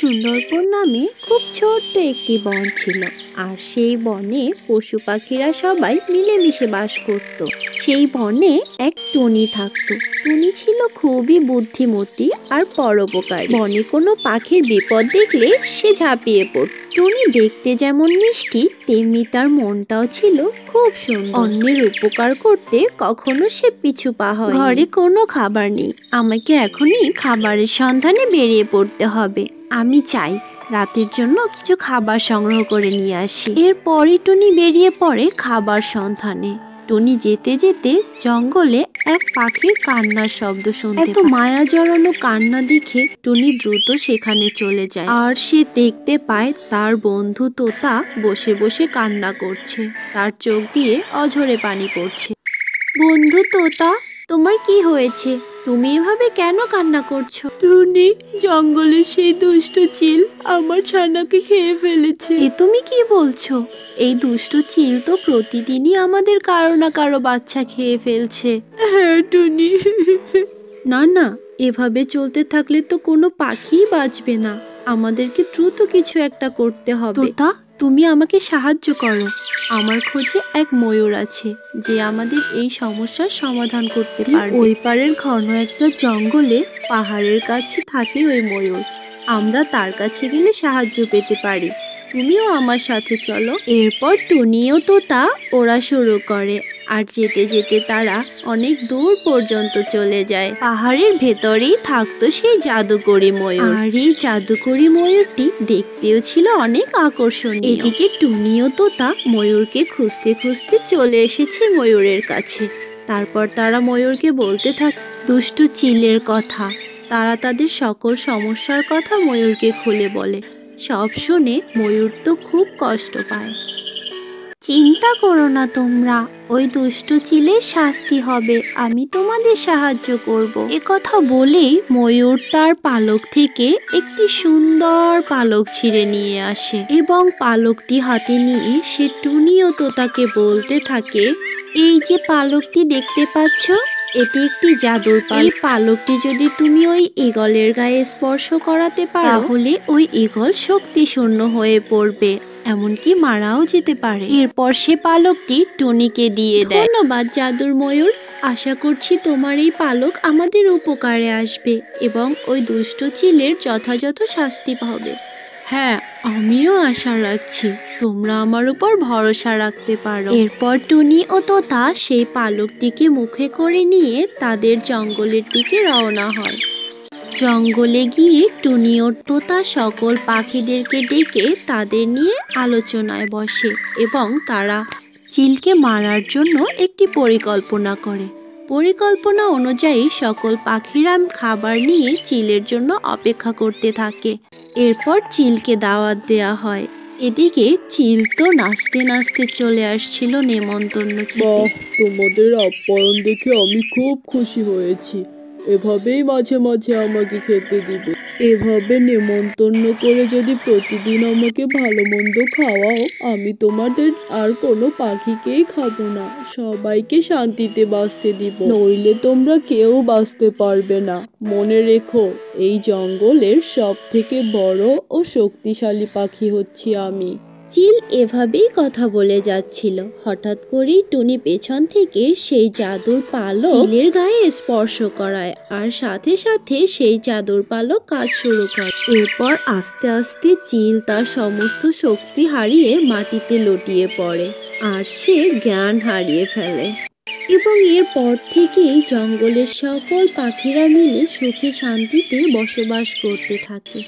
সুন্দরবন নামে খুব ছোট্ট একটি বন ছিল। আর সেই বনে পশু পাখিরা সবাই মিলেমিশে বাস করত। সেই বনে এক টুনি থাকতো। টুনি ছিল খুবই বুদ্ধিমতী আর পরোপকারী। বনে কোনো পাখির বিপদ দেখলে সে ঝাঁপিয়ে পড়ত। টুনি দেখতে যেমন মিষ্টি, তেমনি তার মনটাও ছিল খুব সুন্দর। অন্যের উপকার করতে কখনো সে পিছু পা হয়নি। ঘরে কোনো খাবার নেই, আমাকে এখনই খাবারের সন্ধানে বেরিয়ে পড়তে হবে। আমি চাই রাতের জন্য কিছু খাবার সংগ্রহ করে নিয়ে আসি। এরপরই টুনি বেরিয়ে পড়ে খাবার সন্ধানে। টুনি যেতে যেতে জঙ্গলে এক পাখির কান্নার শব্দ শুনতে পায়। এত মায়া জড়ানো কান্না দেখে টুনি দ্রুত সেখানে চলে যায়। আর সে দেখতে পায় তার বন্ধু তোতা বসে বসে কান্না করছে। তার চোখ দিয়ে অঝরে পানি পড়ছে। বন্ধু তোতা, তোমার কি হয়েছে? তুমি এভাবে কেন কান্না করছো? টুনি, জঙ্গলের সেই দুষ্ট চিল আমার ছানাকে খেয়ে ফেলেছে। এ তুমি কি বলছো? এই দুষ্ট চিল তো প্রতিদিনই আমাদের কারো না কারো বাচ্চা খেয়ে ফেলছে। হ্যাঁ টুনি। না না, এভাবে চলতে থাকলে তো কোনো পাখিই বাঁচবে না। আমাদেরকে দ্রুত কিছু একটা করতে হবে। তোতা, তুমি আমাকে সাহায্য করো। আমার খোঁজে এক ময়ূর আছে যে আমাদের এই সমস্যার সমাধান করতে পারবে। ওই পারের ঘন একটা জঙ্গলে পাহাড়ের কাছে থাকে ওই ময়ূর। আমরা তার কাছে গেলে সাহায্য পেতে পারি। তুমিও আমার সাথে চলো। এরপর টুনিও তোতা ওরা শুরু করে। আর যেতে যেতে তারা অনেক দূর পর্যন্ত চলে যায়। পাহাড়ের ভেতরেই থাকতো সেই জাদুকরি ময়ূর। আর এই জাদুকরি ময়ূরটি দেখতেও ছিল অনেক আকর্ষণীয়। এদিকে টুনিও তোতা ময়ূরকে খুঁজতে খুঁজতে চলে এসেছে ময়ূরের কাছে। তারপর তারা ময়ূরকে বলতে থাকে দুষ্টু চিলের কথা। তারা তাদের সকল সমস্যার কথা ময়ূরকে খুলে বলে। সব শুনে ময়ূর তো খুব কষ্ট পায়। চিন্তা করো না তোমরা, ওই দুষ্ট চিলের শাস্তি হবে। আমি তোমাদের সাহায্য করব। কথা বলেই ময়ূর তার পালক থেকে একটি সুন্দর পালক ছিঁড়ে নিয়ে আসে এবং পালকটি হাতে নিয়ে সে টুনি ও তোতাকে বলতে থাকে, এই যে পালকটি দেখতে পাচ্ছ, এটি একটি জাদুর পালক। এই পালকটি যদি তুমি ওই ঈগলের গায়ে স্পর্শ করাতে পারো, তাহলে ওই ঈগল শক্তি শূন্য হয়ে পড়বে, এমনকি মারাও যেতে পারে। এরপর সে পালকটি টুনিকে দিয়ে দেয়। ধন্যবাদ জাদুর ময়ূর, আশা করছি তোমার এই পালক আমাদের উপকারে আসবে এবং ওই দুষ্ট চিলের যথাযথ শাস্তি পাবে। হ্যাঁ, আমিও আশা রাখছি। তোমরা আমার উপর ভরসা রাখতে পারো। এরপর টুনি ও তোতা সেই পালকটিকে মুখে করে নিয়ে তাদের জঙ্গলের দিকে রওনা হয়। জঙ্গলে গিয়ে টুনি ও তোতা সকল পাখিদেরকে ডেকে তাদের নিয়ে আলোচনায় বসে এবং তারা চিলকে মারার জন্য একটি পরিকল্পনা করে। পরিকল্পনা অনুযায়ী সকল পাখিরা খাবার নিয়ে চিলের জন্য অপেক্ষা করতে থাকে। এরপর চিলকে দাওয়াত দেয়া হয়। এদিকে চিল তো নাচতে নাচতে চলে আসছিল নেমন্তন্ন খেতে। বাহ, তোমাদের আপ্যায়ন দেখে আমি খুব খুশি হয়েছি। এভাবেই মাঝে মাঝে আমাকে খেতে দিবে। এভাবে নেমন্তন্ন করে যদি প্রতিদিন আমাকে ভালো মন্দ খাওয়াও, আমি তোমাদের আর কোনো পাখিকেই খাবো না। সবাইকে শান্তিতে বাঁচতে দিব, নইলে তোমরা কেউ বাঁচতে পারবে না। মনে রেখো, এই জঙ্গলের সব থেকে বড় ও শক্তিশালী পাখি হচ্ছি আমি। চিল এভাবেই কথা বলে যাচ্ছিল। হঠাৎ করেই টুনি পেছন থেকে সেই জাদুর পালক চিলের গায়ে স্পর্শ করায় আর সাথে সাথে সেই জাদুর পালক কাজ শুরু করে। এরপর আস্তে আস্তে চিল তার সমস্ত শক্তি হারিয়ে মাটিতে লুটিয়ে পড়ে আর সে জ্ঞান হারিয়ে ফেলে। এবং এরপর থেকেই জঙ্গলের সকল পাখিরা মিলে সুখে শান্তিতে বসবাস করতে থাকে।